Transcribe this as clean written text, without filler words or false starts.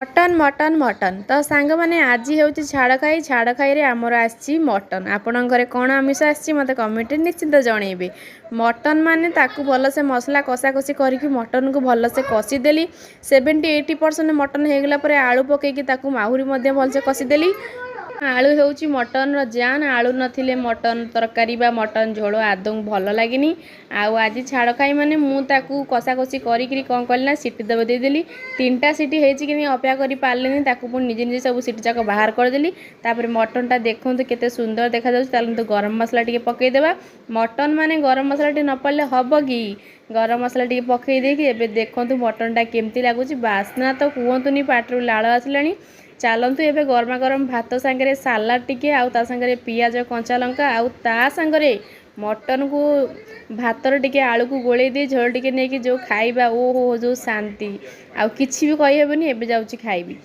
Mutton mutton mutton तो सांग मैंने आज हूँ छाड़ खाई आमर आसी मटन आपण घरे कौन आमिष आसी मत कमेंट निश्चिंत जनइबे। मटन माने ताकू भलसे मसला कषा कषि करके मटन को भलसे कषिदेली 70-80% मटन होगला आलू पकईकी आहुरी भलसे कषिदेली। आलू होउची मटन जान आलू नथिले मटन तरकारी बा मटन झोल आदौ भल लगे। आज छाड़ खाई माने मु ताकू कषा कषि करी कौन कली ना सीटी दब देदेली 3टा सीटी होती कि अपेक्षा कर पारे ताकू पुणी निजे निजे सब सीटी जाक बाहर करदेली। तापर मटनटा देखो केते सुंदर देखा तो गरम मसला टी पकईदेवा। मटन माने गरम मसला टी न पड़े हम कि गरम मसला टी पकई देकी एबे देखो मटनटा केमती लगुच बास्ना तो कहतुनी पाटरू लाल आसला। चलतु एबे गरमा गरम भात सांगे सालाड टिके आउ ता सांगे पियाज कंचा लंका आउ ता सांगे मटन को भातर टिके आलू को गोले दी झोल टिके नहीं कि जो खाइबा ओ हो जो शांति आउ किछि भी कहि हेबनी एबे जाउची खाइबी।